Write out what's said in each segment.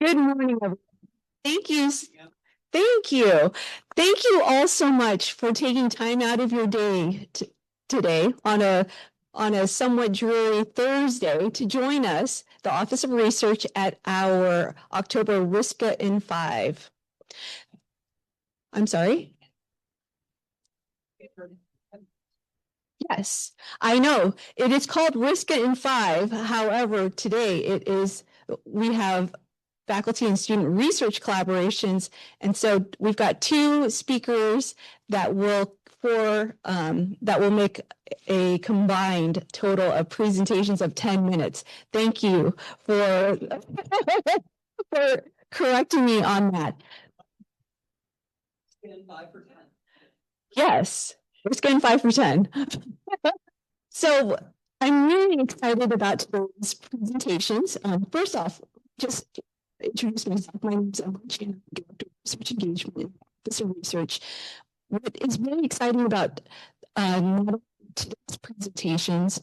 Good morning, everyone. Thank you. Thank you. Thank you all so much for taking time out of your day today on a somewhat dreary Thursday to join us, the Office of Research, at our October RSCA in 5. I'm sorry? Yes, I know. It is called RSCA in 5. However, today we have faculty and student research collaborations. And so we've got two speakers that will make a combined total of presentations of 10 minutes. Thank you for, for correcting me on that. Yes, we're getting 5 for 10. So I'm really excited about today's presentations. First off, just introduce myself. My name is Emily Chan, Director of Research Engagement and Office of Research. What is really exciting about not only today's presentations,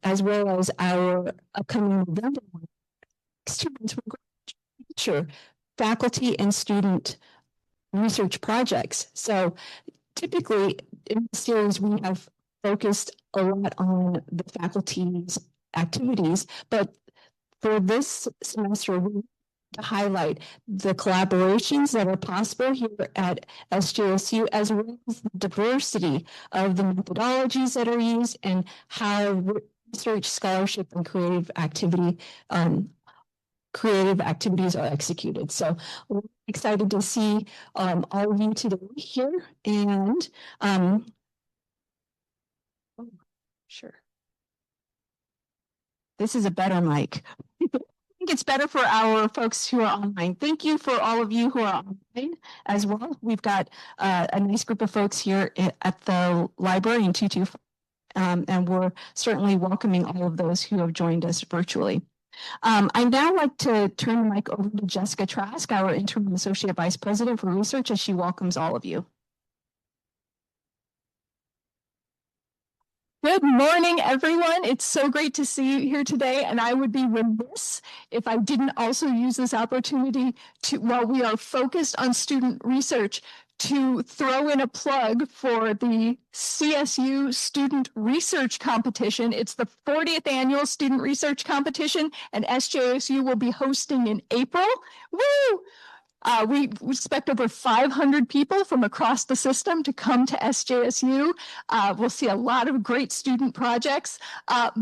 as well as our upcoming November students, we're going to feature faculty and student research projects. So typically in the series, we have focused a lot on the faculty's activities, but for this semester, we want to highlight the collaborations that are possible here at SJSU, as well as the diversity of the methodologies that are used and how research, scholarship, and creative activities are executed. So we're excited to see all of you today here. And sure. This is a better mic. I think it's better for our folks who are online. Thank you for all of you who are online as well. We've got a nice group of folks here at the library in 225, and we're certainly welcoming all of those who have joined us virtually. I'd now like to turn the mic over to Jessica Trask, our Interim Associate Vice President for Research, as she welcomes all of you. Good morning, everyone. It's so great to see you here today, and I would be remiss if I didn't also use this opportunity to, while we are focused on student research, to throw in a plug for the CSU Student Research Competition. It's the 40th annual Student Research Competition, and SJSU will be hosting in April. Woo! We expect over 500 people from across the system to come to SJSU. We'll see a lot of great student projects, but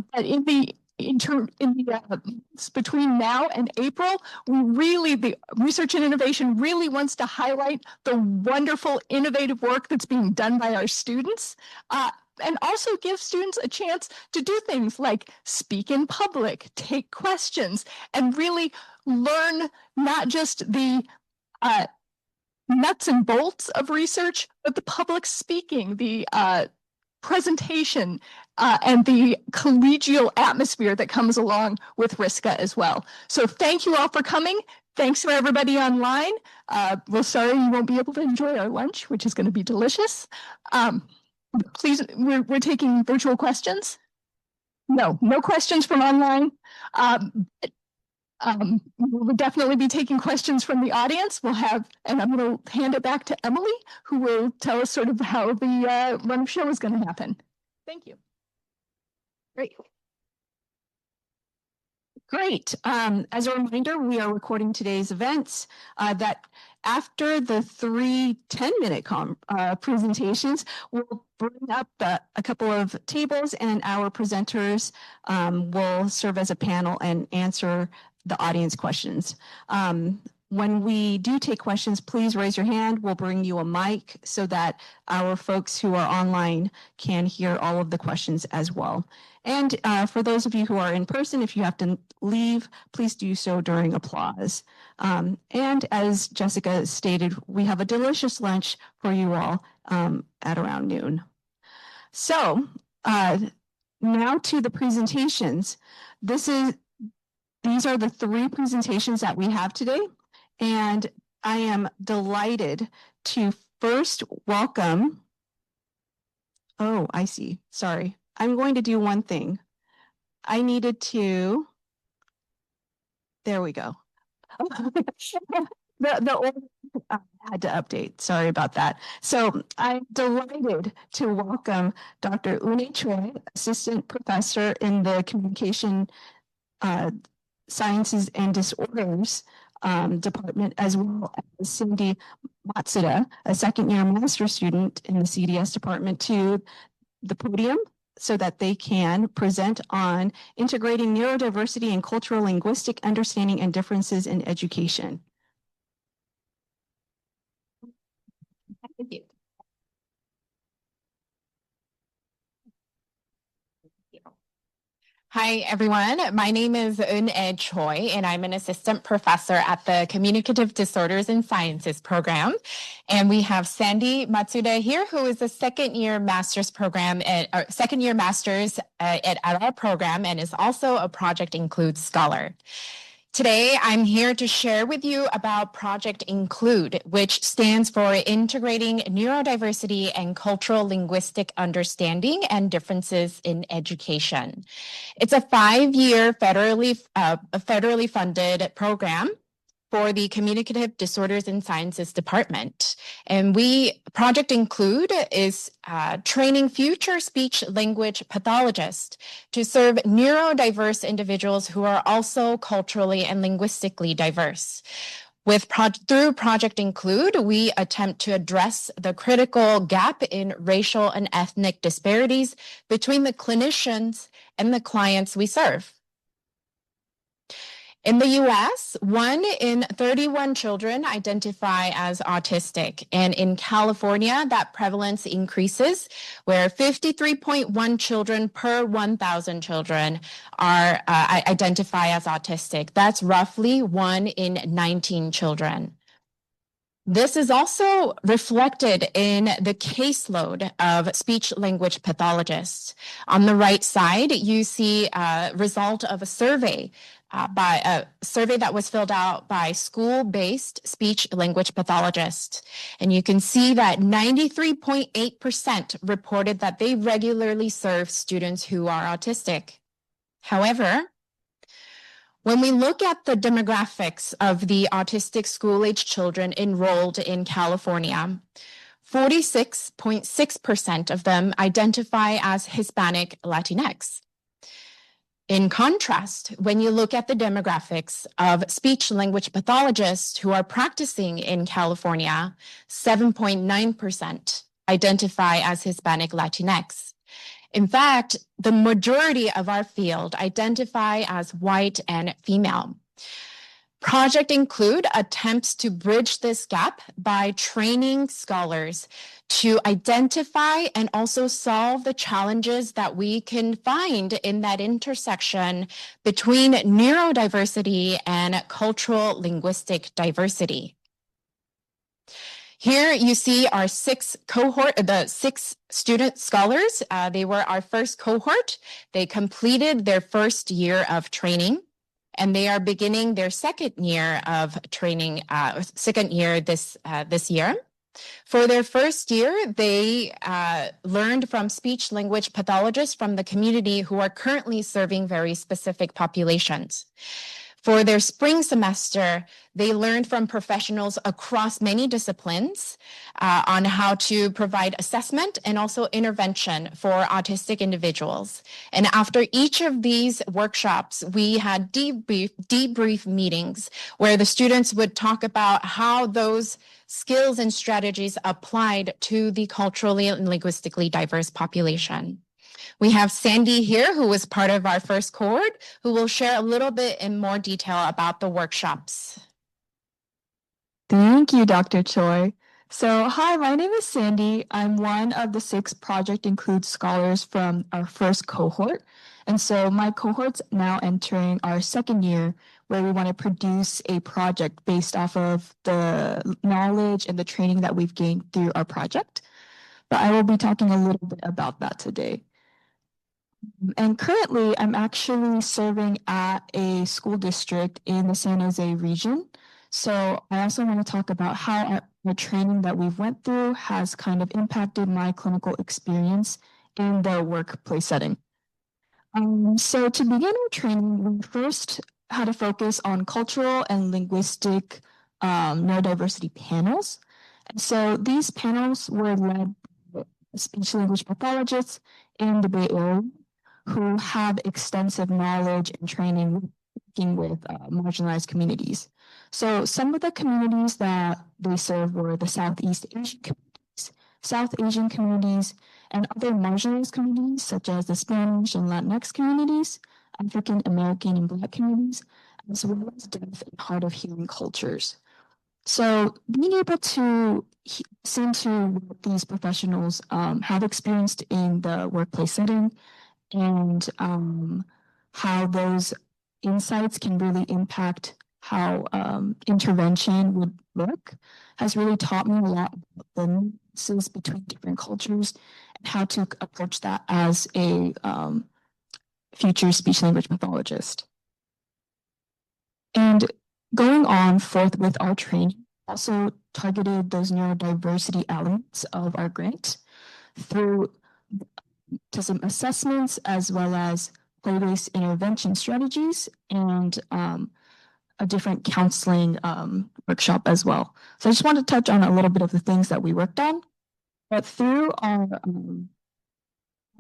between now and April, the Research and Innovation really wants to highlight the wonderful, innovative work that's being done by our students. And also give students a chance to do things like speak in public, take questions, and really learn not just the nuts and bolts of research, but the public speaking, the presentation, and the collegial atmosphere that comes along with RSCA as well. So thank you all for coming. Thanks for everybody online. We're sorry you won't be able to enjoy our lunch, which is going to be delicious. Please, we're taking virtual questions. No questions from online. We'll definitely be taking questions from the audience. And I'm going to hand it back to Emily, who will tell us sort of how the run of show is going to happen. Thank you. Great. As a reminder, we are recording today's events that after the 3 10-minute presentations, we'll bring up a couple of tables and our presenters will serve as a panel and answer the audience questions. When we do take questions, please raise your hand. We'll bring you a mic so that our folks who are online can hear all of the questions as well. And for those of you who are in person, if you have to leave, please do so during applause. And as Jessica stated, we have a delicious lunch for you all at around noon. So now to the presentations. These are the 3 presentations that we have today. And I am delighted to first welcome, oh, I see, sorry. I'm going to do one thing. There we go. The order I had to update. Sorry about that. So I'm delighted to welcome Dr. Une Choi, Assistant Professor in the Communication Sciences and Disorders Department, as well as Cindy Matsuda, a second-year master's student in the CDS department, to the podium so that they can present on integrating neurodiversity and cultural linguistic understanding and differences in education. Thank you. Hi, everyone. My name is Une Choi, and I'm an assistant professor at the Communicative Disorders and Sciences program. And we have Sandy Matsuda here, who is a second-year master's at our program, and is also a Project Include scholar. Today, I'm here to share with you about Project Include, which stands for Integrating Neurodiversity and Cultural Linguistic Understanding and Differences in Education. It's a 5-year federally funded program for the Communicative Disorders and Sciences Department. And Project Include is training future speech language pathologists to serve neurodiverse individuals who are also culturally and linguistically diverse. Through Project Include, we attempt to address the critical gap in racial and ethnic disparities between the clinicians and the clients we serve. In the US, 1 in 31 children identify as autistic, and in California, that prevalence increases, where 53.1 children per 1,000 children are identify as autistic. That's roughly 1 in 19 children. This is also reflected in the caseload of speech-language pathologists. On the right side, you see a result of a survey that was filled out by school-based speech-language pathologists. And you can see that 93.8% reported that they regularly serve students who are autistic. However, when we look at the demographics of the autistic school-age children enrolled in California, 46.6% of them identify as Hispanic Latinx. In contrast, when you look at the demographics of speech-language pathologists who are practicing in California, 7.9% identify as Hispanic Latinx. In fact, the majority of our field identify as white and female. Project Include attempts to bridge this gap by training scholars to identify and also solve the challenges that we can find in that intersection between neurodiversity and cultural linguistic diversity. Here you see our 6 student scholars. They were our first cohort. They completed their first year of training, and they are beginning their second year of training, this year. For their first year, they learned from speech-language pathologists from the community who are currently serving very specific populations. For their spring semester, they learned from professionals across many disciplines on how to provide assessment and also intervention for autistic individuals. And after each of these workshops, we had debrief meetings where the students would talk about how those skills and strategies applied to the culturally and linguistically diverse population. We have Sandy here, who was part of our first cohort, who will share a little bit in more detail about the workshops. Thank you, Dr. Choi. So, hi, my name is Sandy. I'm one of the 6 Project Include scholars from our first cohort. And so my cohort's now entering our second year, where we want to produce a project based off of the knowledge and the training that we've gained through our project. But I will be talking a little bit about that today. And currently, I'm actually serving at a school district in the San Jose region. So I also want to talk about how the training that we've went through has kind of impacted my clinical experience in the workplace setting. So to begin our training, we first had a focus on cultural and linguistic neurodiversity panels. And so these panels were led by speech language pathologists in the Bay Area who have extensive knowledge and training working with marginalized communities. So some of the communities that they serve were the Southeast Asian communities, South Asian communities, and other marginalized communities such as the Spanish and Latinx communities, African American and Black communities, as well as deaf and hard of hearing cultures. So being able to listen to what these professionals have experienced in the workplace setting and how those insights can really impact how intervention would look has really taught me a lot about the nuances between different cultures and how to approach that as a future speech language pathologist. And going on forth with our training, also targeted those neurodiversity elements of our grant through autism assessments as well as play-based intervention strategies and a different counseling workshop as well. So I just want to touch on a little bit of the things that we worked on. But through our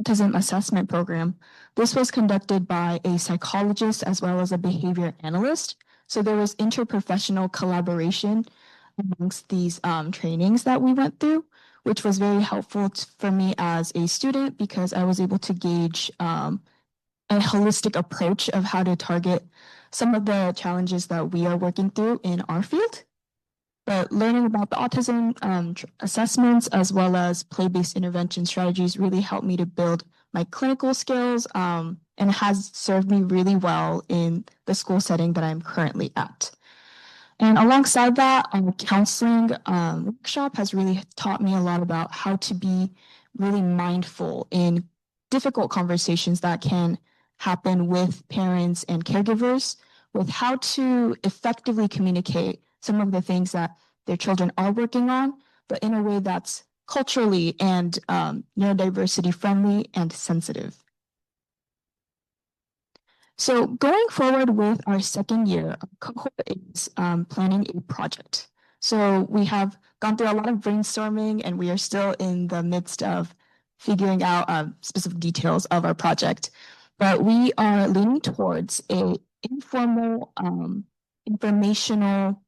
autism assessment program, this was conducted by a psychologist as well as a behavior analyst. So there was interprofessional collaboration amongst these trainings that we went through, which was very helpful for me as a student because I was able to gauge a holistic approach of how to target some of the challenges that we are working through in our field. But learning about the autism assessments as well as play-based intervention strategies really helped me to build my clinical skills and has served me really well in the school setting that I'm currently at. And alongside that, our counseling workshop has really taught me a lot about how to be really mindful in difficult conversations that can happen with parents and caregivers, with how to effectively communicate some of the things that their children are working on, but in a way that's culturally and neurodiversity friendly and sensitive. So going forward with our second year, our cohort is planning a project. So we have gone through a lot of brainstorming and we are still in the midst of figuring out specific details of our project. But we are leaning towards a informal informational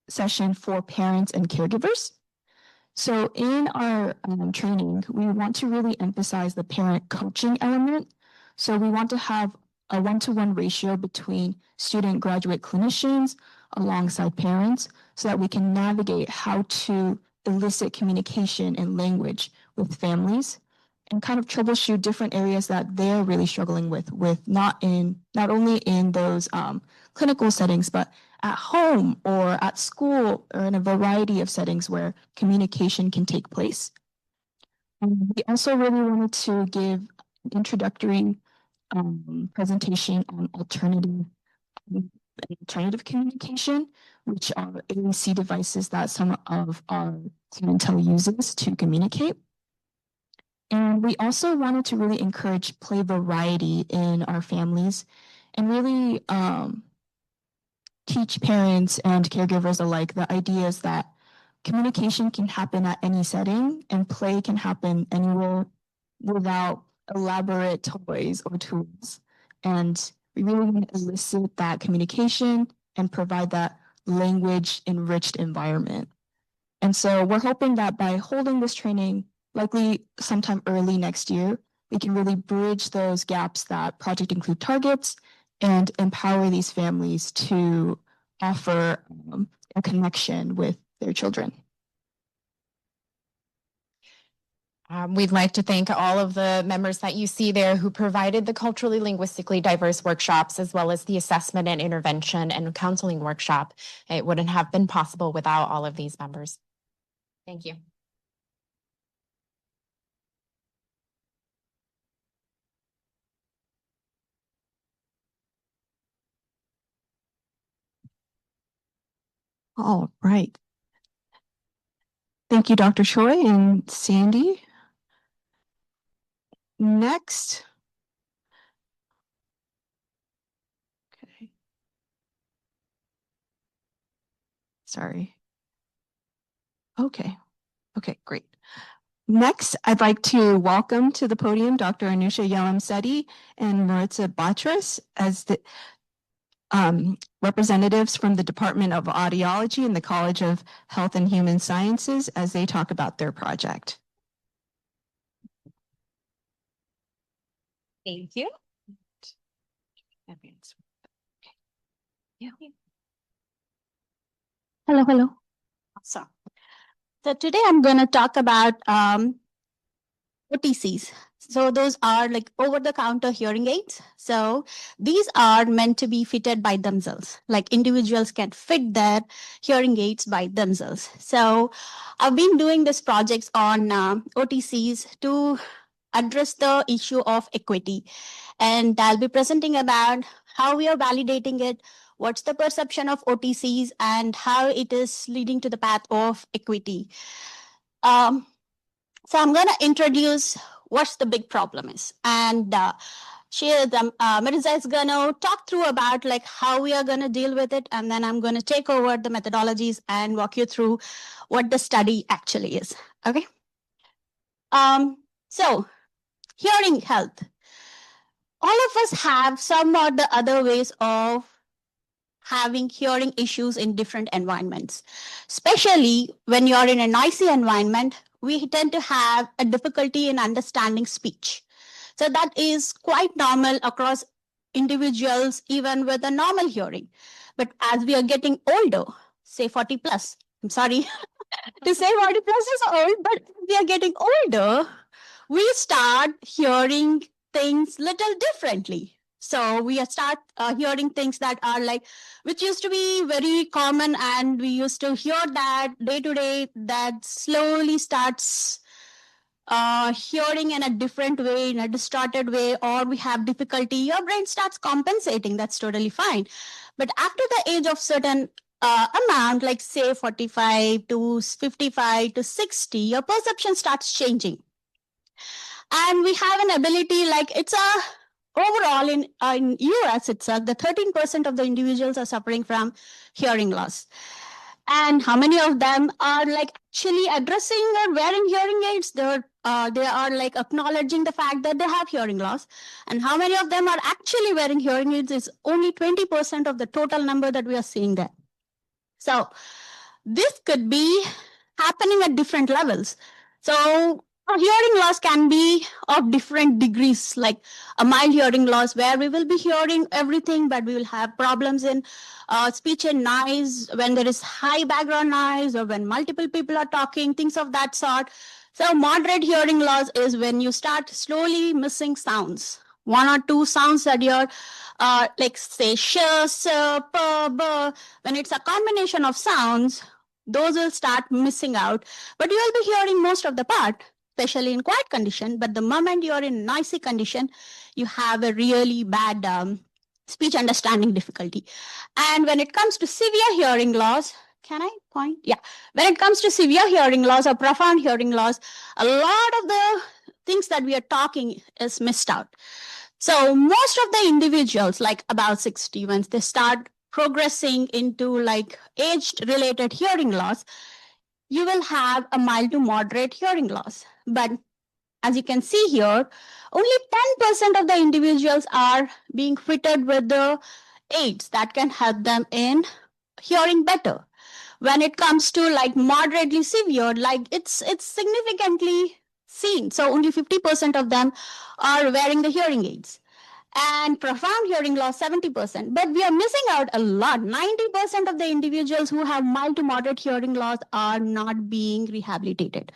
session for parents and caregivers. So in our training, we want to really emphasize the parent coaching element. So we want to have a one-to-one ratio between student graduate clinicians alongside parents so that we can navigate how to elicit communication and language with families and kind of troubleshoot different areas that they're really struggling with not only in those clinical settings, but at home or at school or in a variety of settings where communication can take place. We also really wanted to give an introductory presentation on alternative communication, which are AAC devices that some of our clientele uses to communicate. And we also wanted to really encourage play variety in our families and really teach parents and caregivers alike the ideas that communication can happen at any setting and play can happen anywhere without elaborate toys or tools. And we really want to elicit that communication and provide that language enriched environment. And so we're hoping that by holding this training, likely sometime early next year, we can really bridge those gaps that Project Include targets and empower these families to offer a connection with their children. We'd like to thank all of the members that you see there who provided the culturally linguistically diverse workshops, as well as the assessment and intervention and counseling workshop. It wouldn't have been possible without all of these members. Thank you. All right. Thank you, Dr. Choi and Sandy. Next. Okay. Sorry. Okay. Okay, great. Next, I'd like to welcome to the podium Dr. Anusha Yelam-Seti and Maritza Batras as the representatives from the Department of Audiology and the College of Health and Human Sciences as they talk about their project. Thank you. Hello, hello. Awesome. So today I'm going to talk about OTCs. So those are like over-the-counter hearing aids. So these are meant to be fitted by themselves. Like individuals can fit their hearing aids by themselves. So I've been doing this projects on OTCs to address the issue of equity. And I'll be presenting about how we are validating it, what's the perception of OTCs, and how it is leading to the path of equity. So I'm going to introduce what's the big problem is. And Marisa is going to talk through about like how we are going to deal with it. And then I'm going to take over the methodologies and walk you through what the study actually is. Okay. So hearing health. All of us have some or the other ways of having hearing issues in different environments. Especially when you're in a noisy environment, we tend to have a difficulty in understanding speech. So that is quite normal across individuals, even with a normal hearing. But as we are getting older, say 40 plus, I'm sorry to say 40 plus is old, but we are getting older, we start hearing things little differently. So we start hearing things that are like, which used to be very common and we used to hear that day to day, that slowly starts hearing in a different way, in a distorted way, or we have difficulty, your brain starts compensating, that's totally fine. But after the age of certain amount, like say 45 to 55 to 60, your perception starts changing. And we have an ability, like it's a overall in US itself, the 13% of the individuals are suffering from hearing loss. And how many of them are like actually addressing or wearing hearing aids? They are like acknowledging the fact that they have hearing loss. And how many of them are actually wearing hearing aids is only 20% of the total number that we are seeing there. So this could be happening at different levels. So a hearing loss can be of different degrees, like a mild hearing loss where we will be hearing everything, but we will have problems in speech and noise when there is high background noise or when multiple people are talking, things of that sort. So moderate hearing loss is when you start slowly missing sounds. One or two sounds that you're like say sh, s, p, b. When it's a combination of sounds, those will start missing out. But you will be hearing most of the part, especially in quiet condition. But the moment you're in noisy condition, you have a really bad speech understanding difficulty. And when it comes to severe hearing loss, can I point? Yeah. When it comes to severe hearing loss or profound hearing loss, a lot of the things that we are talking is missed out. So most of the individuals, like about 60, once they start progressing into like age-related hearing loss, you will have a mild to moderate hearing loss. But as you can see here, only 10% of the individuals are being fitted with the aids that can help them in hearing better. When it comes to like moderately severe, like it's significantly seen. So only 50% of them are wearing the hearing aids. And profound hearing loss, 70%. But we are missing out a lot. 90% of the individuals who have mild to moderate hearing loss are not being rehabilitated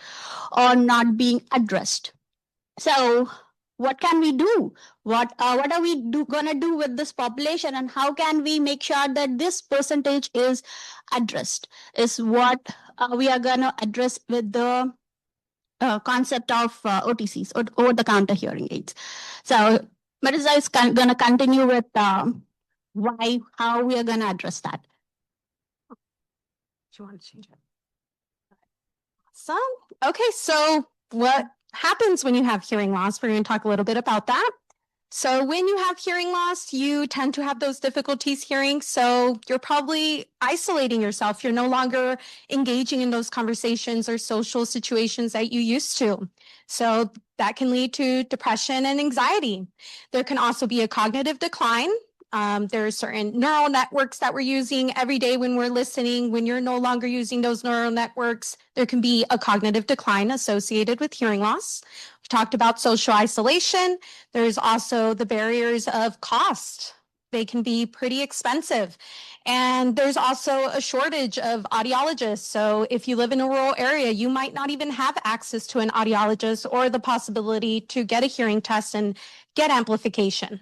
or not being addressed. So what can we do? What are we gonna do with this population, and how can we make sure that this percentage is addressed? Is what we are gonna address with the concept of OTCs, or over-the-counter hearing aids. So Marisa is gonna continue with how we are gonna address that. Do you want to change it? Okay, so what happens when you have hearing loss? We're going to talk a little bit about that. So when you have hearing loss, you tend to have those difficulties hearing. So you're probably isolating yourself. You're no longer engaging in those conversations or social situations that you used to. So that can lead to depression and anxiety. There can also be a cognitive decline. There are certain neural networks that we're using every day when we're listening. When you're no longer using those neural networks, there can be a cognitive decline associated with hearing loss. We talked about social isolation. There's also the barriers of cost. They can be pretty expensive. And there's also a shortage of audiologists. So if you live in a rural area, you might not even have access to an audiologist or the possibility to get a hearing test and get amplification.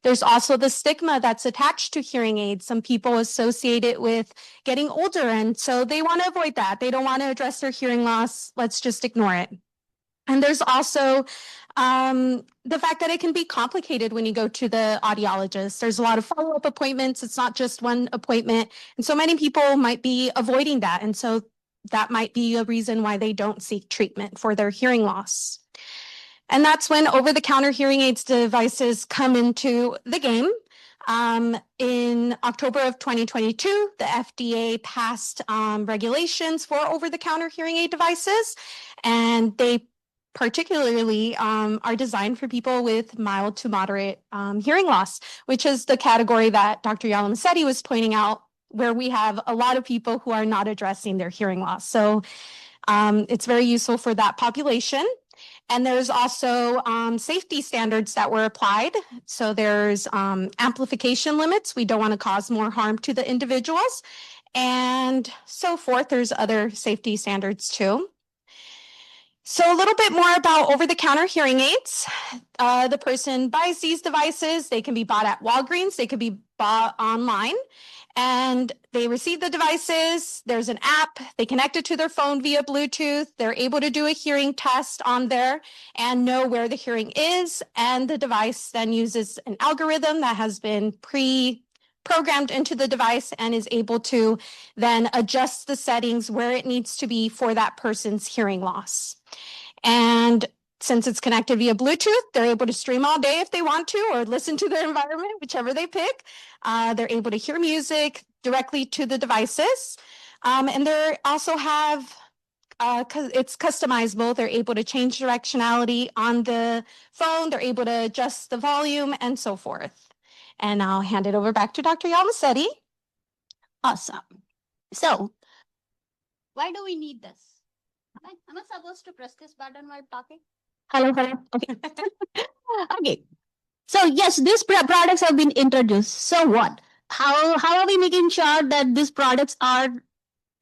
There's also the stigma that's attached to hearing aids. Some people associate it with getting older, and so they want to avoid that. They don't want to address their hearing loss. Let's just ignore it. And there's also the fact that it can be complicated when you go to the audiologist. There's a lot of follow-up appointments. It's not just one appointment. And so many people might be avoiding that. And so that might be a reason why they don't seek treatment for their hearing loss. And that's when over-the-counter hearing aids devices come into the game. In October of 2022, the FDA passed regulations for over-the-counter hearing aid devices, and they particularly are designed for people with mild to moderate hearing loss, which is the category that Dr. Yalamaseti was pointing out, where we have a lot of people who are not addressing their hearing loss. So it's very useful for that population. And there's also safety standards that were applied. So there's amplification limits. We don't want to cause more harm to the individuals and so forth. There's other safety standards too. So a little bit more about over-the-counter hearing aids. The person buys these devices. They can be bought at Walgreens. They could be bought online. And they receive the devices. There's an app. They connect it to their phone via Bluetooth. They're able to do a hearing test on there and know where the hearing is. And the device then uses an algorithm that has been pre-programmed into the device and is able to then adjust the settings where it needs to be for that person's hearing loss. And since it's connected via Bluetooth, they're able to stream all day if they want to, or listen to their environment, whichever they pick. They're able to hear music directly to the devices. And they also have, it's customizable. They're able to change directionality on the phone. They're able to adjust the volume and so forth. And I'll hand it over back to Dr. Yalamaseti. Awesome. So, why do we need this? Am I supposed to press this button while talking? Hello. Okay. Okay. So yes, these products have been introduced. So what? How are we making sure that these products are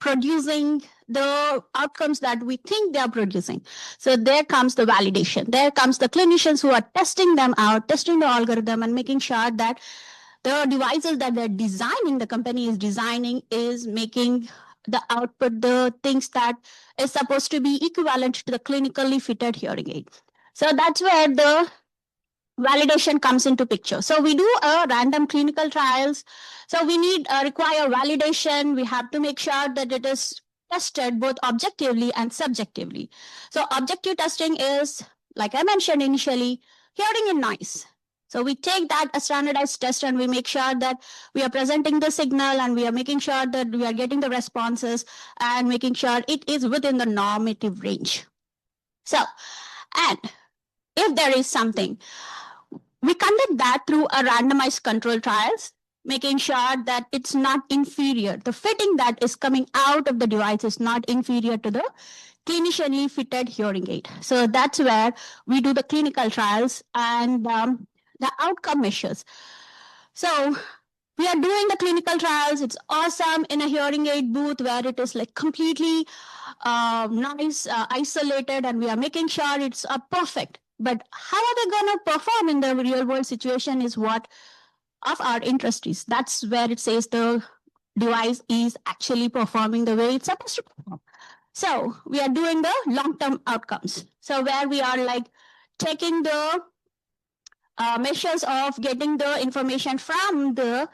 producing the outcomes that we think they are producing? So there comes the validation. There comes the clinicians who are testing them out, testing the algorithm, and making sure that the devices that they're designing, the company is designing, is making the output, the things that is supposed to be equivalent to the clinically fitted hearing aid. So that's where the validation comes into picture. So we do a random clinical trials. So we require validation. We have to make sure that it is tested both objectively and subjectively. So objective testing is, like I mentioned initially, hearing and noise. So we take that a standardized test and we make sure that we are presenting the signal and we are making sure that we are getting the responses and making sure it is within the normative range. So, and if there is something, we conduct that through a randomized control trials, making sure that it's not inferior. The fitting that is coming out of the device is not inferior to the clinicianly fitted hearing aid. So that's where we do the clinical trials and the outcome measures. So we are doing the clinical trials. It's awesome in a hearing aid booth where it is like completely noise isolated, and we are making sure it's perfect. But how are they going to perform in the real world situation is what of our interest is. That's where it says the device is actually performing the way it's supposed to perform. So we are doing the long-term outcomes. So where we are like taking the measures of getting the information from the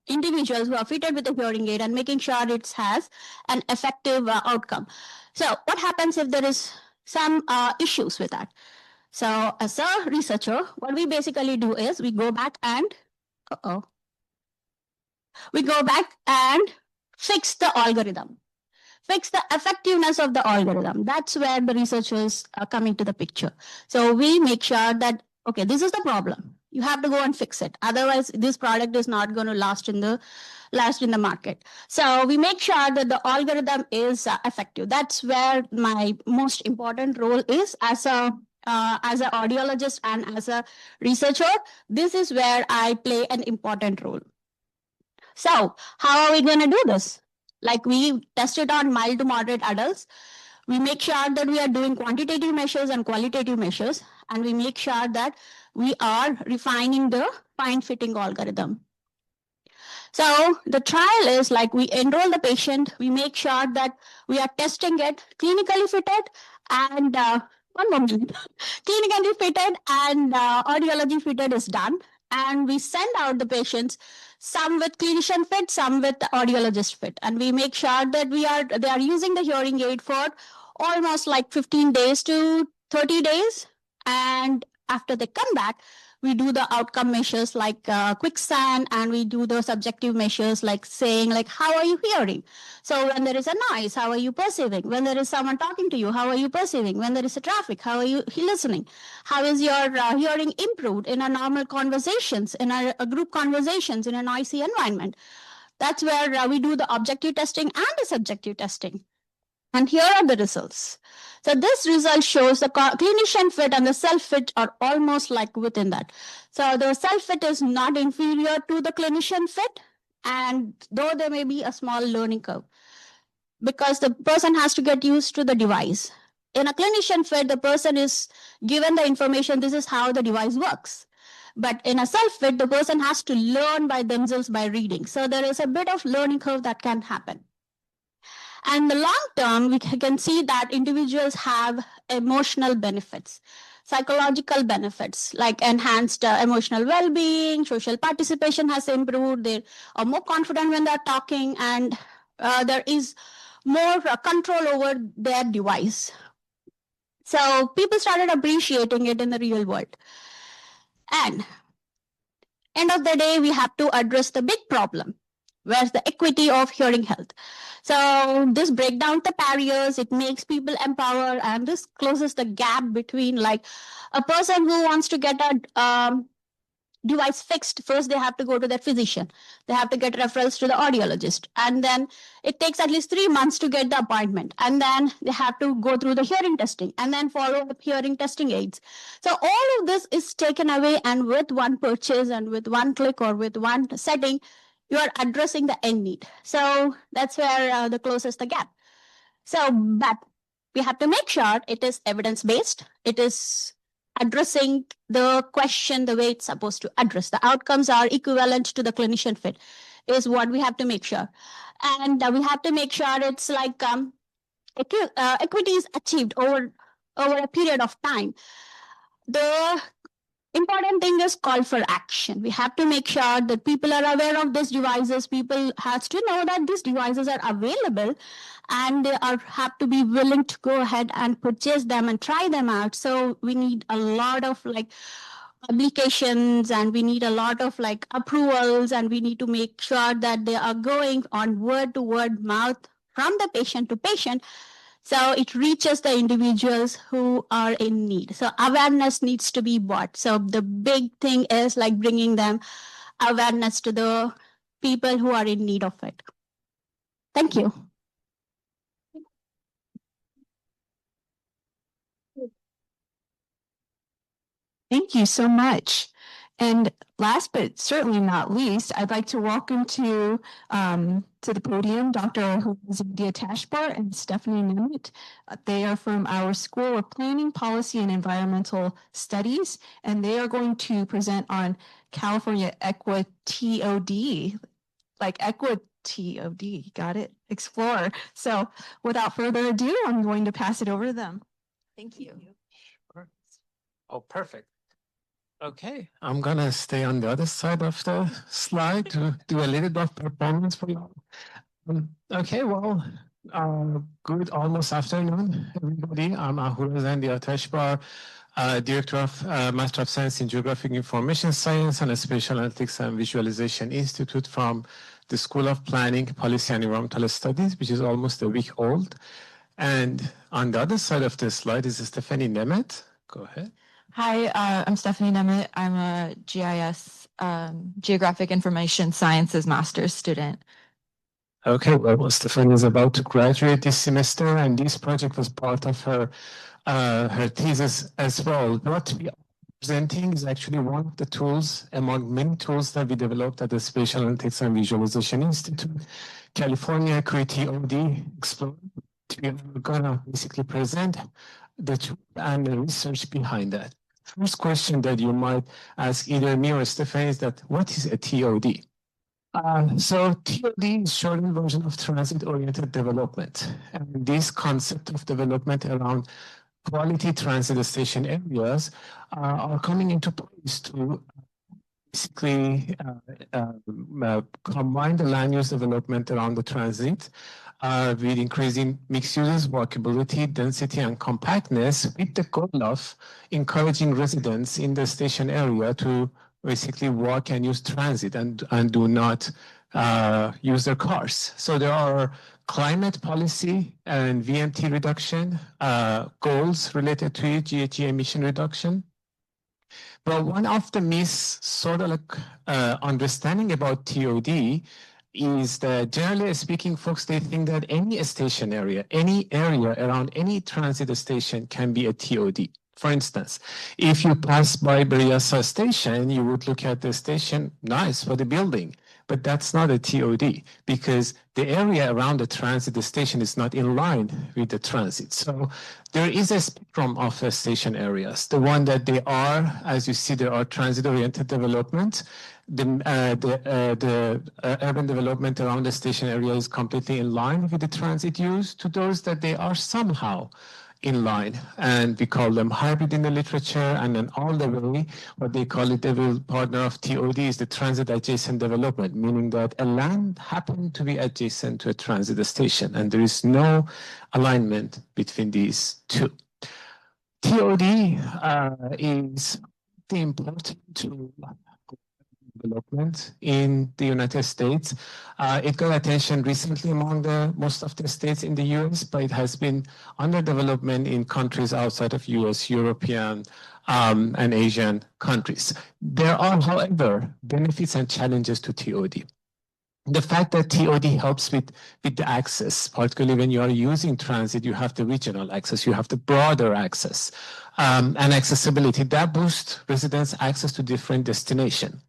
individuals who are fitted with a hearing aid and making sure it has an effective outcome. So what happens if there is some issues with that. So as a researcher, what we basically do is we go back and fix the algorithm, fix the effectiveness of the algorithm. That's where the researchers are coming to the picture. So we make sure that, okay, this is the problem. You have to go and fix it. Otherwise, this product is not going to last in the market. So we make sure that the algorithm is effective. That's where my most important role is as an audiologist and as a researcher. This is where I play an important role. So how are we going to do this? Like we test it on mild to moderate adults. We make sure that we are doing quantitative measures and qualitative measures, and we make sure that we are refining the fine fitting algorithm. So the trial is like we enroll the patient, we make sure that we are testing it clinically fitted and clinically fitted and audiology fitted is done. And we send out the patients, some with clinician fit, some with audiologist fit. And we make sure that they are using the hearing aid for almost like 15 days to 30 days. And after they come back, we do the outcome measures like quicksand, and we do the subjective measures like saying like, how are you hearing? So when there is a noise, how are you perceiving? When there is someone talking to you, how are you perceiving? When there is a traffic, how are you listening? How is your hearing improved in a normal conversations, in a group conversations, in a noisy environment? That's where we do the objective testing and the subjective testing. And here are the results. So this result shows the clinician fit and the self-fit are almost like within that. So the self-fit is not inferior to the clinician fit, and though there may be a small learning curve, because the person has to get used to the device. In a clinician fit, the person is given the information, this is how the device works. But in a self-fit, the person has to learn by themselves by reading. So there is a bit of learning curve that can happen. And the long term, we can see that individuals have emotional benefits, psychological benefits, like enhanced emotional well-being, social participation has improved, they are more confident when they're talking, and there is more control over their device. So people started appreciating it in the real world. And end of the day, we have to address the big problem. Where's the equity of hearing health? So this breaks down the barriers, it makes people empower, and this closes the gap between like a person who wants to get a device fixed. First, they have to go to their physician. They have to get referrals to the audiologist. And then it takes at least 3 months to get the appointment. And then they have to go through the hearing testing and then follow up hearing testing aids. So all of this is taken away, and with one purchase and with one click or with one setting, you are addressing the end need. So that's where the closest the gap. So, but we have to make sure it is evidence-based. It is addressing the question the way it's supposed to address. The outcomes are equivalent to the clinician fit is what we have to make sure. And we have to make sure it's like equity is achieved over a period of time. The important thing is call for action. We have to make sure that people are aware of these devices. People has to know that these devices are available, and they have to be willing to go ahead and purchase them and try them out. So we need a lot of like publications, and we need a lot of like approvals, and we need to make sure that they are going on word to word mouth from the patient to patient. So it reaches the individuals who are in need. So awareness needs to be brought. So the big thing is like bringing them awareness to the people who are in need of it. Thank you. Thank you so much. And last but certainly not least, I'd like to welcome to the podium Dr. Dia Tashbar and Stephanie Nemeth. They are from our School of Planning, Policy, and Environmental Studies, and they are going to present on California EquiTOD, like EquiTOD, got it? Explorer. So without further ado, I'm going to pass it over to them. Thank you. Sure. Oh, perfect. Okay, I'm gonna stay on the other side of the slide to do a little bit of performance for you. Okay, well, Good almost afternoon, everybody. I'm Ahuruzan Diatashbar, Director of Master of Science in Geographic Information Science and Spatial Analytics and Visualization Institute from the School of Planning, Policy and Environmental Studies, which is almost a week old. And on the other side of the slide is Stephanie Nemeth. Go ahead. Hi, I'm Stephanie Nemeth. I'm a GIS, Geographic Information Sciences master's student. Okay, well, Stephanie is about to graduate this semester, and this project was part of her thesis as well. What we are presenting is actually one of the tools among many tools that we developed at the Spatial Analytics and Visualization Institute, California Equity OD Explorer. We're gonna basically present the tool and the research behind that. First question that you might ask either me or Stephanie is that what is a TOD? So TOD is shortened version of transit-oriented development. And this concept of development around quality transit station areas are coming into place to basically combine the land use development around the transit with increasing mixed uses, walkability, density, and compactness with the goal of encouraging residents in the station area to basically walk and use transit and do not use their cars. So there are climate policy and VMT reduction goals related to it, GHG emission reduction. But one of the understanding about TOD is that generally speaking, folks, they think that any station area, any area around any transit station can be a TOD. For instance, if you pass by Berryessa station, you would look at the station, nice for the building, but that's not a TOD because the area around the transit station is not in line with the transit. So there is a spectrum of station areas. The one that they are, as you see, there are transit-oriented development. The urban development around the station area is completely in line with the transit use to those that they are somehow in line, and we call them hybrid in the literature, and then all the way, what they call it, the partner of TOD is the transit adjacent development, meaning that a land happened to be adjacent to a transit station, and there is no alignment between these two. TOD is important to development in the United States. It got attention recently among most of the states in the US, but it has been under development in countries outside of US, European, and Asian countries. There are, however, benefits and challenges to TOD. The fact that TOD helps with the access, particularly when you are using transit, you have the regional access, you have the broader access, and accessibility. That boosts residents' access to different destinations.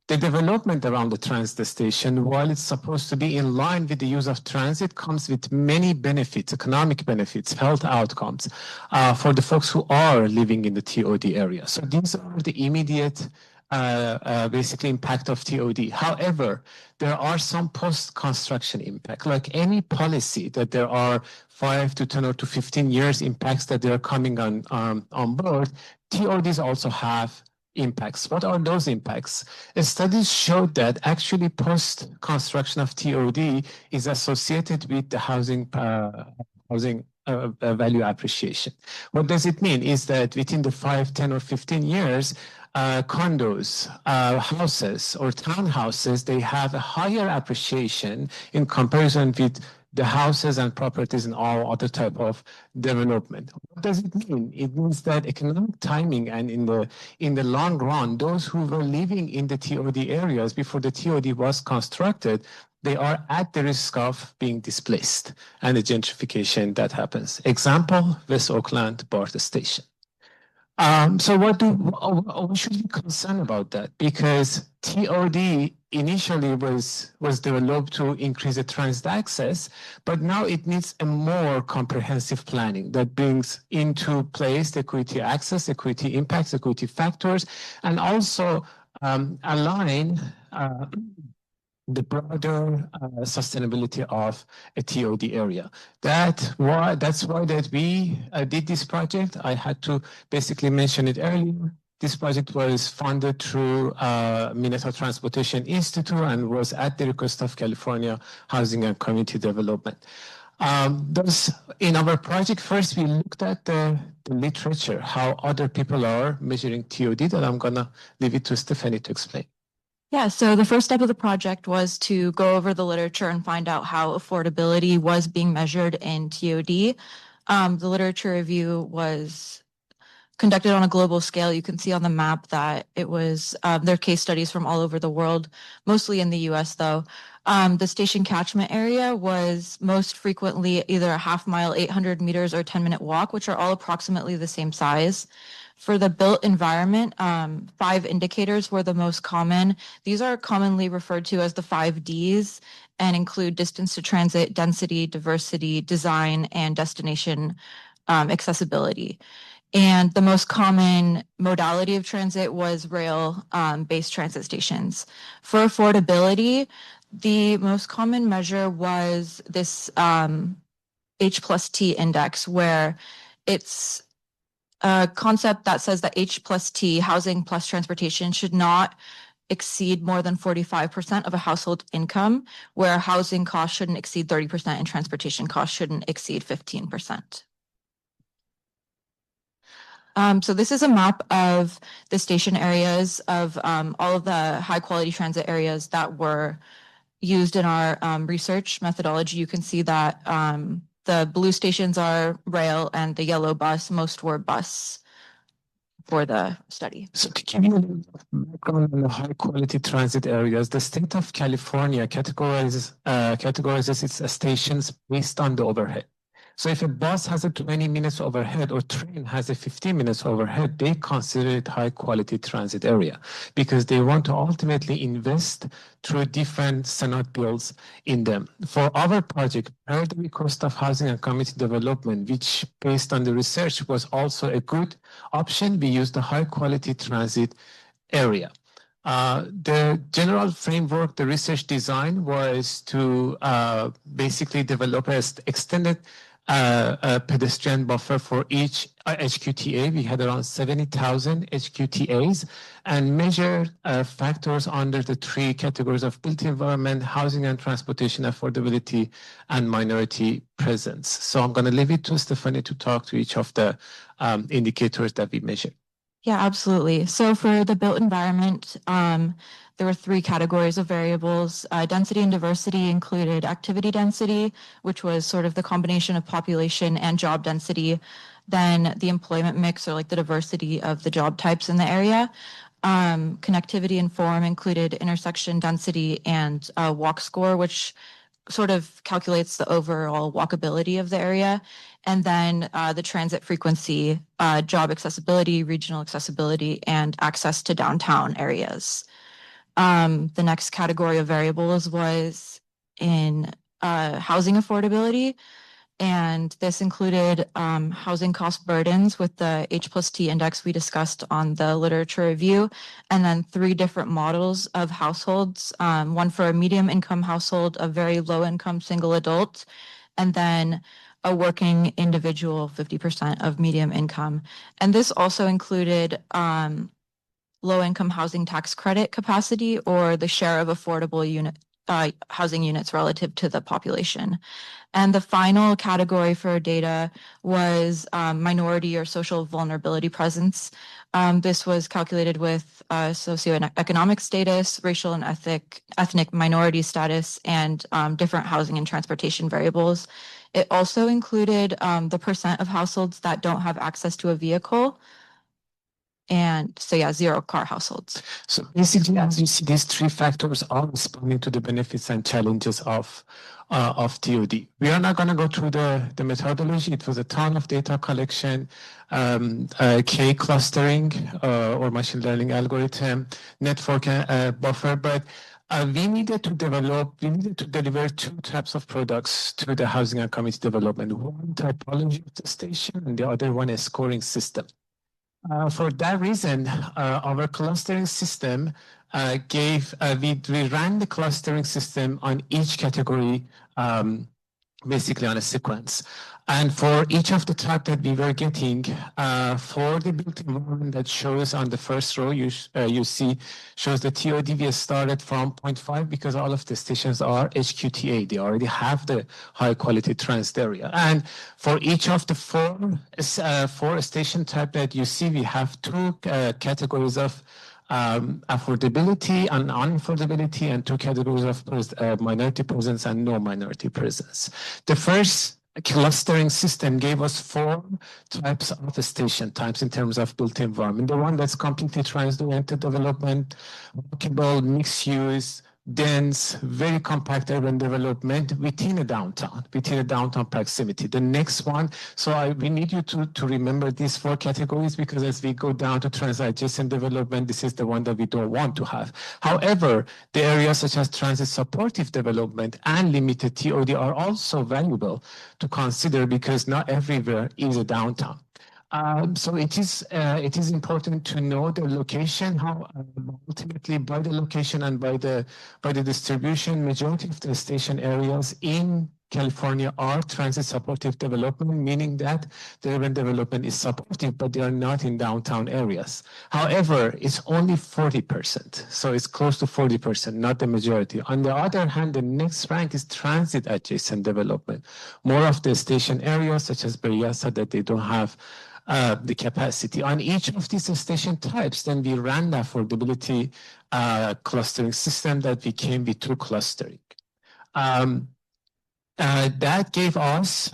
The development around the transit station, while it's supposed to be in line with the use of transit, comes with many benefits, economic benefits, health outcomes for the folks who are living in the TOD area. So these are the immediate basically impact of TOD. However, there are some post-construction impact, like any policy that there are 5 to 10 or to 15 years impacts that they are coming on board. TODs also have impacts. What are those impacts? Studies showed that actually post-construction of TOD is associated with the housing value appreciation. What does it mean? Is that within the 5, 10, or 15 years, condos, houses, or townhouses, they have a higher appreciation in comparison with the houses and properties and all other type of development. What does it mean? It means that economic timing and in the long run, those who were living in the TOD areas before the TOD was constructed, they are at the risk of being displaced and the gentrification that happens. Example, West Oakland BART station. So we should be concerned about that because TOD initially was developed to increase the transit access, but now it needs a more comprehensive planning that brings into place the equity access, equity impacts, equity factors, and also align the broader sustainability of a TOD area. That's why that we did this project. I had to basically mention it earlier. This project was funded through Minnesota Transportation Institute and was at the request of California Housing and Community Development. In our project, first we looked at the literature, how other people are measuring TOD, that I'm gonna leave it to Stephanie to explain. Yeah, so the first step of the project was to go over the literature and find out how affordability was being measured in TOD. The literature review was conducted on a global scale. You can see on the map that it was, there are case studies from all over the world, mostly in the US though. The station catchment area was most frequently either a half mile, 800 meters, or 10-minute walk, which are all approximately the same size. For the built environment, 5 indicators were the most common. These are commonly referred to as the 5 Ds and include distance to transit, density, diversity, design, and destination accessibility. And the most common modality of transit was rail-based transit stations. For affordability, the most common measure was this H+T index, where it's a concept that says that H+T, housing plus transportation, should not exceed more than 45% of a household income, where housing costs shouldn't exceed 30% and transportation costs shouldn't exceed 15%. So this is a map of the station areas of all of the high quality transit areas that were used in our research methodology. You can see that the blue stations are rail and the yellow bus, most were bus for the study. So to give you a little background on the high quality transit areas, the state of California categorizes its stations based on the overhead. So if a bus has a 20 minutes overhead or train has a 15 minutes overhead, they consider it high quality transit area because they want to ultimately invest through different Senate bills in them. For our project, per the cost of housing and community development, which based on the research was also a good option, we used the high quality transit area. The general framework, the research design was to basically develop an extended pedestrian buffer for each HQTA. We had around 70,000 HQTAs and measure factors under the 3 categories of built environment, housing and transportation affordability, and minority presence. So I'm going to leave it to Stephanie to talk to each of the indicators that we measured. Yeah, absolutely. So for the built environment, there were 3 categories of variables. Density and diversity included activity density, which was sort of the combination of population and job density. Then the employment mix, or like the diversity of the job types in the area. Connectivity and form included intersection density and walk score, which sort of calculates the overall walkability of the area. And then the transit frequency, job accessibility, regional accessibility, and access to downtown areas. The next category of variables was in housing affordability. And this included housing cost burdens with the H+T index we discussed on the literature review, and then 3 different models of households, one for a medium income household, a very low income single adult, and then a working individual, 50% of medium income. And this also included low income housing tax credit capacity, or the share of affordable housing units relative to the population. And the final category for data was minority or social vulnerability presence. This was calculated with socioeconomic status, racial and ethnic minority status, and different housing and transportation variables. It also included the percent of households that don't have access to a vehicle. And so, yeah, 0 car households. So basically, as you see, these 3 factors are responding to the benefits and challenges of TOD. We are not going to go through the methodology. It was a ton of data collection, K clustering or machine learning algorithm, network buffer, but we needed to deliver 2 types of products to the housing and community development. One, typology of the station, and the other one, a scoring system. For that reason, our clustering system we ran the clustering system on each category basically on a sequence. And for each of the type that we were getting, for the built environment that shows on the first row, you see shows the TOD we started from 0.5 because all of the stations are HQTA. They already have the high quality transit area. And for each of the four station type that you see, we have two categories of affordability and unaffordability, and two categories of minority presence and no minority presence. The first clustering system gave us four types of station types in terms of built environment. The one that's completely transit-oriented development, walkable, mixed use, dense, very compact urban development within a downtown proximity. The next one, we need you to remember these four categories, because as we go down to transit adjacent development, this is the one that we don't want to have. However, the areas such as transit supportive development and limited TOD are also valuable to consider, because not everywhere is a downtown. So it is important to know the location, how ultimately by the location and by the distribution, majority of the station areas in California are transit supportive development, meaning that the urban development is supportive, but they are not in downtown areas. However, it's only 40%, so it's close to 40%, not the majority. On the other hand, the next rank is transit adjacent development. More of the station areas, such as Berryessa, that they don't have the capacity. On each of these station types, then we ran the affordability clustering system that became V2 clustering. That gave us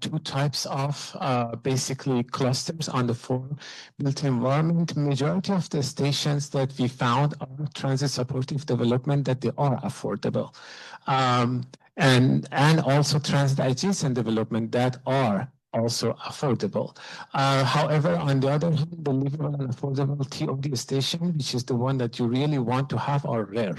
two types of basically clusters on the four built environment. Majority of the stations that we found are transit supportive development, that they are affordable. And also transit adjacent development that are also affordable. However, on the other hand, the livable and affordable TOD station, which is the one that you really want to have, are rare.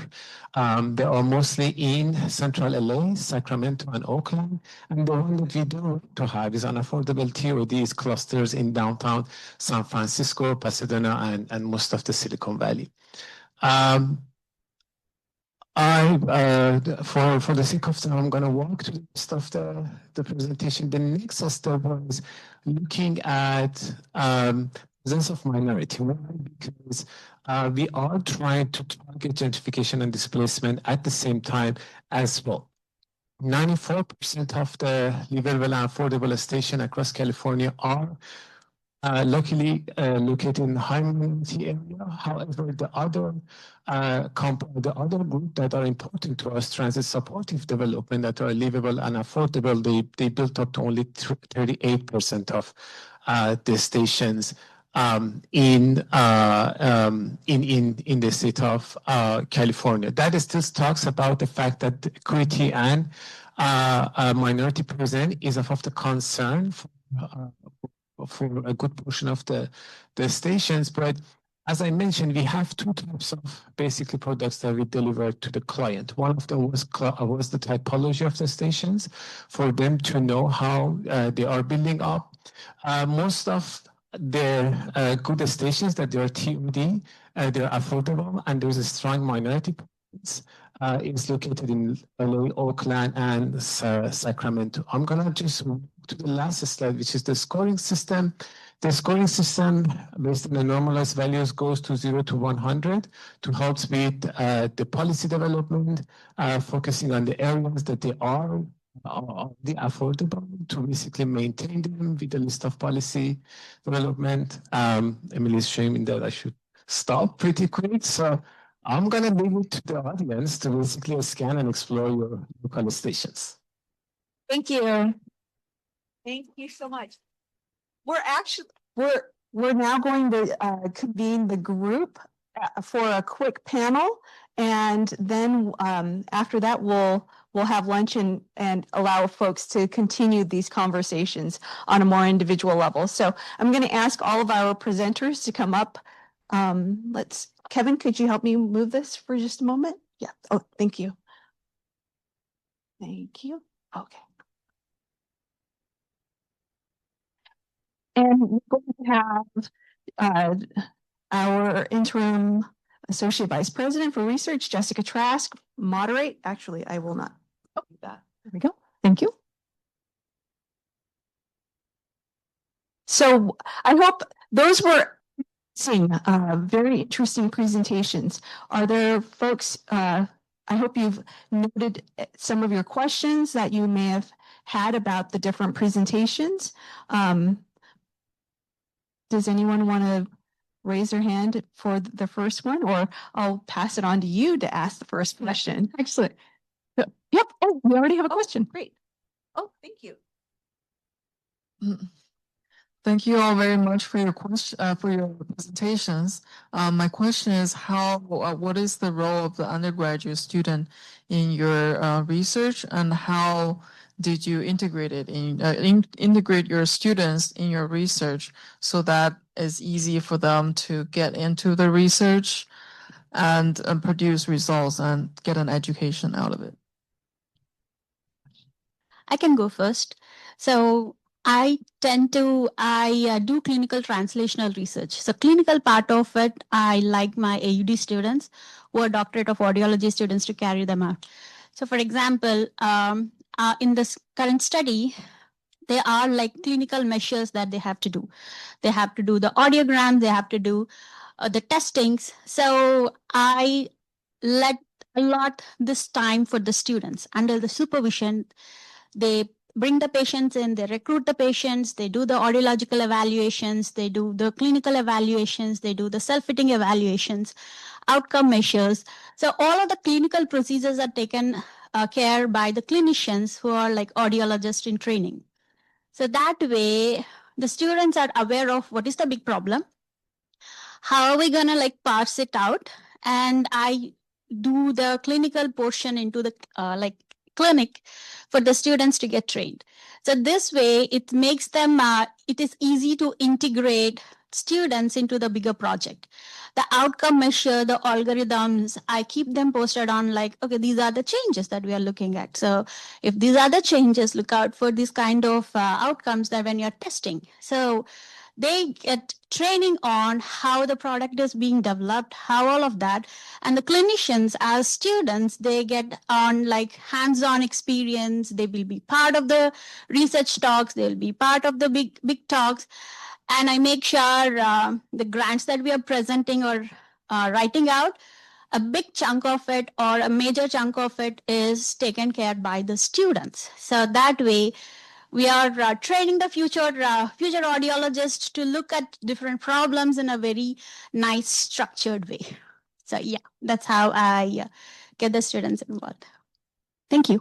They are mostly in central LA, Sacramento, and Oakland. And the one that we do want to have is unaffordable TODs clusters in downtown San Francisco, Pasadena, and most of the Silicon Valley. For the sake of time, I'm going to walk to the rest of the presentation. The next step was looking at presence of minority. Why? Because we are trying to target gentrification and displacement at the same time as well. 94% of the livable and affordable stations across California are luckily located in high minority area. However, the other group that are important to us, transit supportive development, that are livable and affordable, they built up to only 38% of the stations in the state of California. That still talks about the fact that equity and minority presence is of the concern for a good portion of the stations. But as I mentioned, we have two types of basically products that we deliver to the client. One of them was the typology of the stations, for them to know how they are building up. Most of the good stations that they are TOD, they're affordable, and there's a strong minority presence. It's located in LA, Oakland, and Sacramento. I'm gonna just move to the last slide, which is the scoring system. The scoring system, based on the normalized values, goes to 0 to 100 to help with the policy development, focusing on the areas that they are the affordable, to basically maintain them with the list of policy development. Emily's showing that I should stop pretty quick, so I'm going to leave it to the audience to basically scan and explore your local stations. Thank you. Thank you so much. We're now going to convene the group for a quick panel, and then after that we'll have lunch and allow folks to continue these conversations on a more individual level. So I'm going to ask all of our presenters to come up. Kevin, could you help me move this for just a moment? Yeah. Oh, thank you. Thank you. Okay. And we're going to have our interim associate vice president for research, Jessica Trask, moderate. Actually, I will not do that. There we go. Thank you. So I hope those were very interesting presentations. Are there folks, I hope you've noted some of your questions that you may have had about the different presentations. Does anyone want to raise their hand for the first one, or I'll pass it on to you to ask the first question? Excellent. Yep. Oh, we already have a question. Great. Oh, thank you. Thank you all very much for your for your presentations. My question is what is the role of the undergraduate student in your research, and how did you integrate it integrate your students in your research so that it's easy for them to get into the research and produce results and get an education out of it? I can go first. So I do clinical translational research. So clinical part of it, I like my AUD students who are doctorate of audiology students to carry them out. So for example, in this current study, there are like clinical measures that they have to do. They have to do the audiogram, they have to do the testings. So I let a lot this time for the students under the supervision. They bring the patients in, they recruit the patients, they do the audiological evaluations, they do the clinical evaluations, they do the self-fitting evaluations, outcome measures. So all of the clinical procedures are taken care by the clinicians who are like audiologists in training. So that way, the students are aware of what is the big problem, how are we gonna like parse it out, and I do the clinical portion into the clinic for the students to get trained. So this way, it makes them, it is easy to integrate students into the bigger project. The outcome measure, the algorithms, I keep them posted on like, okay, these are the changes that we are looking at. So if these are the changes, look out for these kind of outcomes that when you're testing. So they get training on how the product is being developed, how all of that. And the clinicians as students, they get on like hands-on experience. They will be part of the research talks. They'll be part of the big talks. And I make sure the grants that we are presenting or writing out, a big chunk of it or a major chunk of it is taken care by the students. So that way, we are training the future audiologists to look at different problems in a very nice, structured way. So yeah, that's how I get the students involved. Thank you.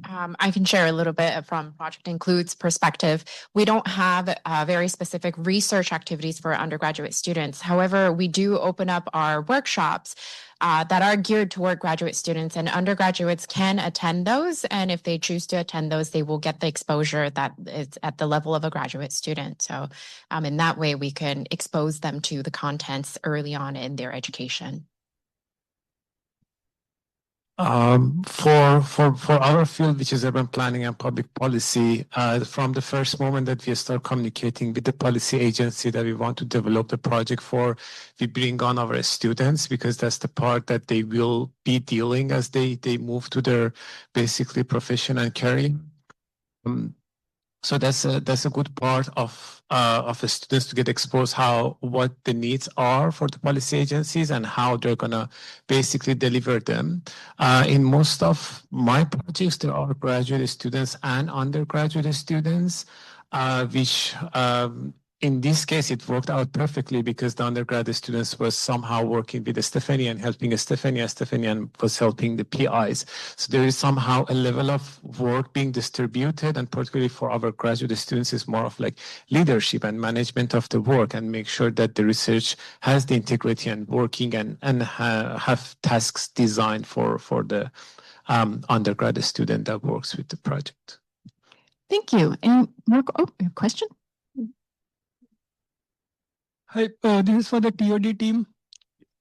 I can share a little bit from Project Include's perspective. We don't have very specific research activities for undergraduate students. However, we do open up our workshops that are geared toward graduate students, and undergraduates can attend those. And if they choose to attend those, they will get the exposure that is at the level of a graduate student. So in that way, we can expose them to the contents early on in their education. For our field, which is urban planning and public policy, from the first moment that we start communicating with the policy agency that we want to develop the project for, we bring on our students because that's the part that they will be dealing as they move to their basically profession and career. So that's a good part of the students to get exposed what the needs are for the policy agencies and how they're gonna basically deliver them. In most of my projects, there are graduate students and undergraduate students, which in this case, it worked out perfectly because the undergraduate students were somehow working with Stephanie and helping Stephanie was helping the PIs. So there is somehow a level of work being distributed, and particularly for our graduate students, is more of like leadership and management of the work and make sure that the research has the integrity and working and have tasks designed for the undergraduate student that works with the project. Thank you. And more, question? Hi, this is for the TOD team.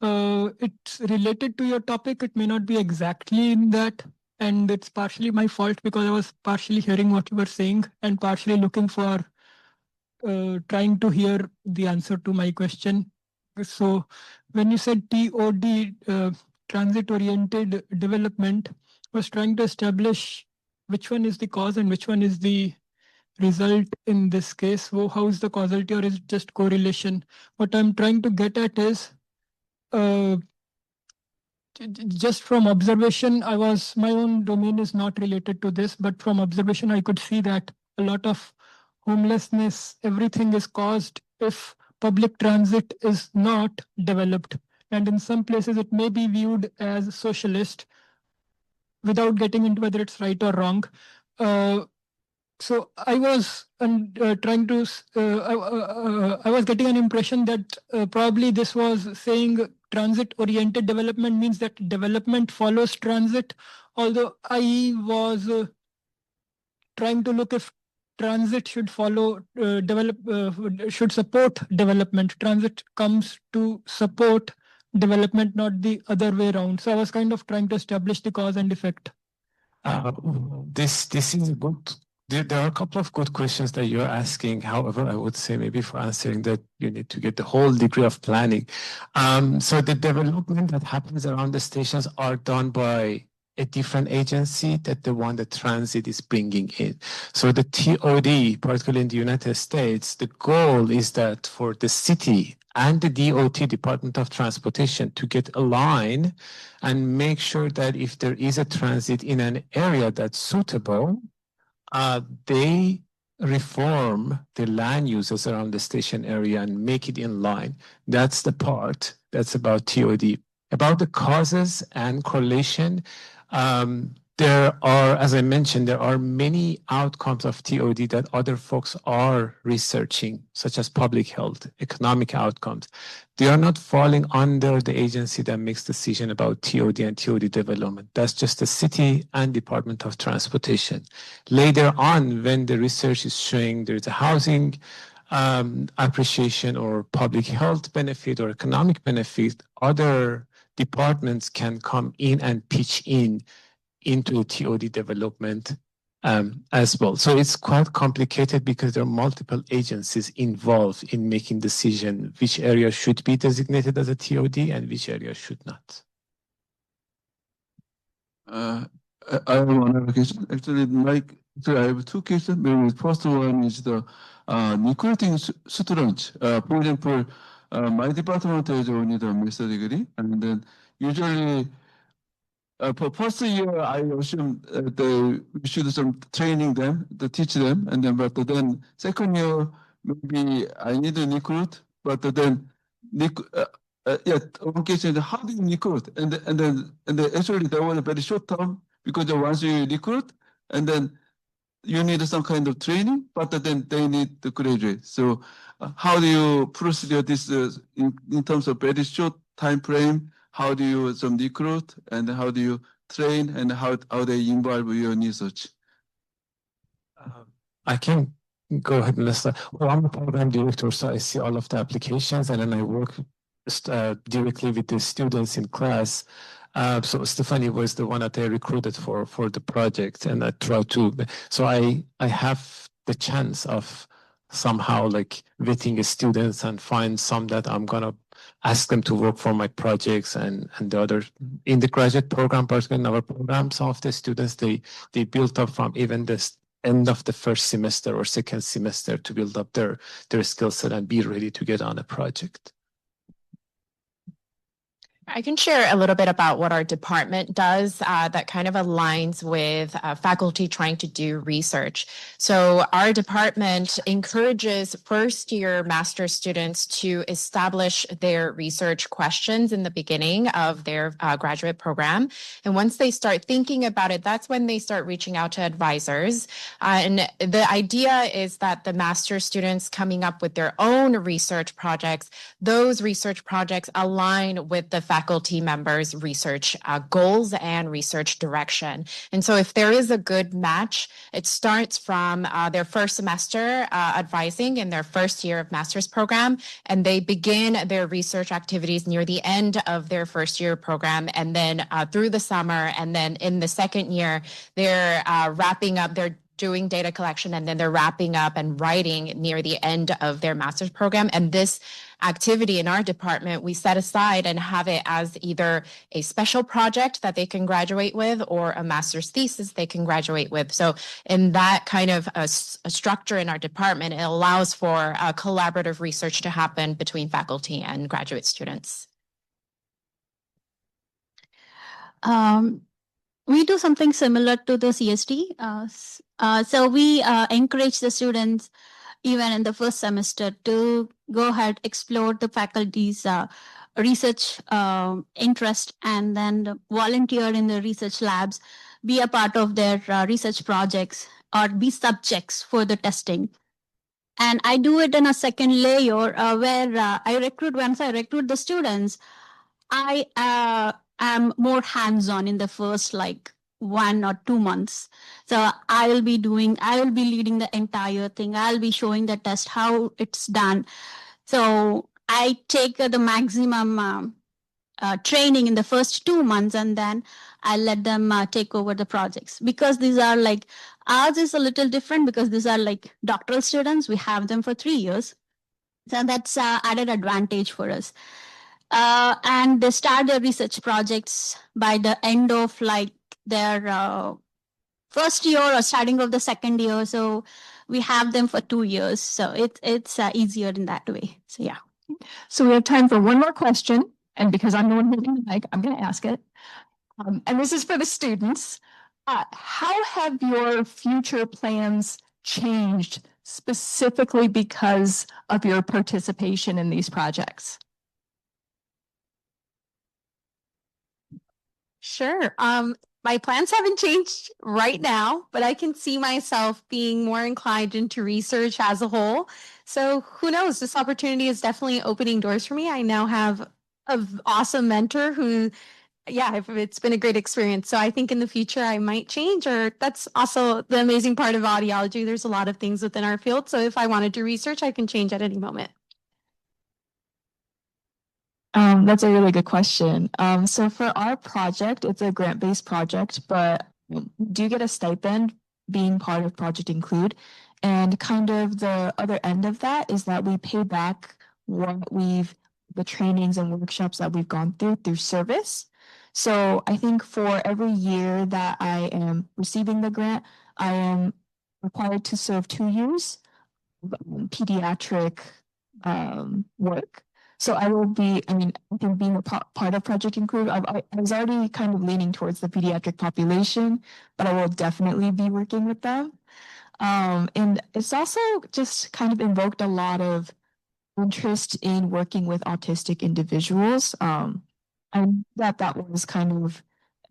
It's related to your topic. It may not be exactly in that, and it's partially my fault because I was partially hearing what you were saying and partially looking for trying to hear the answer to my question. So when you said TOD, transit-oriented development, I was trying to establish which one is the cause and which one is the result in this case? How is the causality, or is it just correlation? What I'm trying to get at is just from observation, my own domain is not related to this, but from observation, I could see that a lot of homelessness, everything is caused if public transit is not developed. And in some places, it may be viewed as socialist without getting into whether it's right or wrong. So I was trying to, I was getting an impression that probably this was saying transit-oriented development means that development follows transit. Although I was trying to look if transit should should support development. Transit comes to support development, not the other way around. So I was kind of trying to establish the cause and effect. This is a good. There are a couple of good questions that you're asking. However, I would say maybe for answering that, you need to get the whole degree of planning. So the development that happens around the stations are done by a different agency than the one that transit is bringing in. So the TOD, particularly in the United States, the goal is that for the city and the DOT, Department of Transportation, to get aligned and make sure that if there is a transit in an area that's suitable, they reform the land uses around the station area and make it in line. That's the part that's about TOD. About the causes and correlation, there are, as I mentioned, there are many outcomes of TOD that other folks are researching, such as public health, economic outcomes. They are not falling under the agency that makes decision about TOD and TOD development. That's just the city and Department of Transportation. Later on, when the research is showing there's a housing appreciation or public health benefit or economic benefit, other departments can come in and pitch into TOD development as well. So it's quite complicated because there are multiple agencies involved in making decision which area should be designated as a TOD and which area should not. I have another question. Actually, I have two questions. Maybe the first one is the recruiting students. For example, my department has only the master degree, and then usually for first year, I assume we should some training them, to teach them, and then but then second year maybe I need to recruit, but then one question is how do you recruit? And then actually that was a very short term because once you recruit and then you need some kind of training, but then they need to graduate. So how do you proceed this in terms of very short time frame? How do you recruit and how do you train and how they involve your research? I can go ahead and list that. Well, I'm a program director, so I see all of the applications and then I work directly with the students in class. So Stephanie was the one that I recruited for the project, and I try to. So I have the chance of somehow like vetting the students and find some that I'm gonna ask them to work for my projects, and the other in the graduate program, particularly in our program, some of the students they built up from even this end of the first semester or second semester to build up their skill set and be ready to get on a project. I can share a little bit about what our department does that kind of aligns with faculty trying to do research. So our department encourages first-year master's students to establish their research questions in the beginning of their graduate program. And once they start thinking about it, that's when they start reaching out to advisors. And the idea is that the master's students coming up with their own research projects, those research projects align with the faculty members' research goals and research direction. And so if there is a good match, it starts from their first semester advising in their first year of master's program, and they begin their research activities near the end of their first year program, and then through the summer, and then in the second year, they're wrapping up, they're doing data collection, and then they're wrapping up and writing near the end of their master's program. And this activity in our department, we set aside and have it as either a special project that they can graduate with or a master's thesis they can graduate with. So in that kind of a structure in our department, it allows for collaborative research to happen between faculty and graduate students. We do something similar to the CST. So we encourage the students even in the first semester to go ahead, explore the faculty's research interest, and then volunteer in the research labs, be a part of their research projects, or be subjects for the testing. And I do it in a second layer where once I recruit the students, I am more hands-on in the first like 1 or 2 months. So I will be leading the entire thing. I'll be showing the test, how it's done. So I take the maximum training in the first 2 months, and then I let them take over the projects, because these are like, ours is a little different because these are like doctoral students. We have them for 3 years. So that's added advantage for us. And they start their research projects by the end of like their first year or starting of the second year. So we have them for 2 years. So it's easier in that way. So yeah. So we have time for one more question. And because I'm the one holding the mic, I'm going to ask it. And this is for the students. How have your future plans changed specifically because of your participation in these projects? Sure. My plans haven't changed right now, but I can see myself being more inclined into research as a whole. So who knows? This opportunity is definitely opening doors for me. I now have an awesome mentor who, yeah, it's been a great experience. So I think in the future I might change, or that's also the amazing part of audiology. There's a lot of things within our field. So if I want to do research, I can change at any moment. That's a really good question. So for our project, it's a grant-based project, but we do get a stipend being part of Project Include. And kind of the other end of that is that we pay back the trainings and workshops that we've gone through service. So I think for every year that I am receiving the grant, I am required to serve 2 years of pediatric work. So I think being a part of Project Include, I was already kind of leaning towards the pediatric population, but I will definitely be working with them. And it's also just kind of invoked a lot of interest in working with autistic individuals. And that was kind of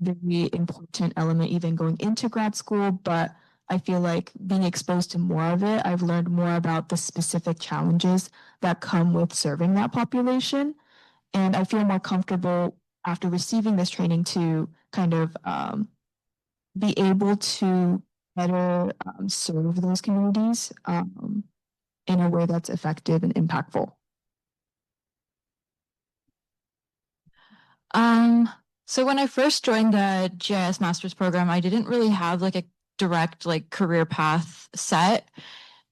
a very important element even going into grad school, but I feel like being exposed to more of it, I've learned more about the specific challenges that come with serving that population. And I feel more comfortable after receiving this training to kind of be able to better serve those communities in a way that's effective and impactful. So when I first joined the GIS master's program, I didn't really have like a direct like career path set.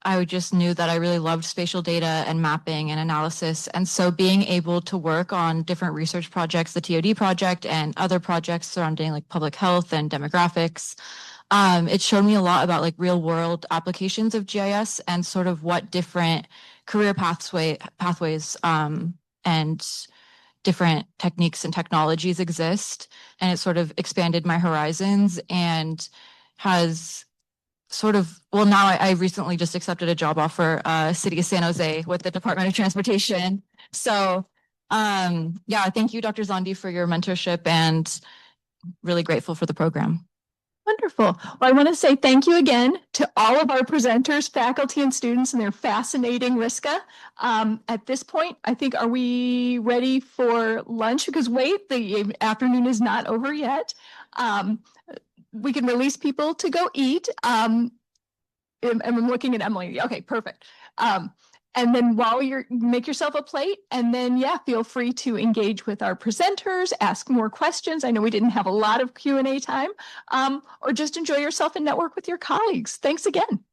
I just knew that I really loved spatial data and mapping and analysis. And so being able to work on different research projects, the TOD project and other projects surrounding like public health and demographics, it showed me a lot about like real world applications of GIS and sort of what different career pathways and different techniques and technologies exist. And it sort of expanded my horizons and has sort of, well, now I recently just accepted a job offer, City of San Jose with the Department of Transportation. So yeah, thank you, Dr. Zondi, for your mentorship, and really grateful for the program. Wonderful. Well, I want to say thank you again to all of our presenters, faculty, and students, and their fascinating RSCA. At this point, I think, are we ready for lunch? Because wait, the afternoon is not over yet. We can release people to go eat. And I'm looking at Emily. Okay, perfect. And then while you're make yourself a plate, and then yeah, feel free to engage with our presenters, ask more questions. I know we didn't have a lot of Q&A time, or just enjoy yourself and network with your colleagues. Thanks again.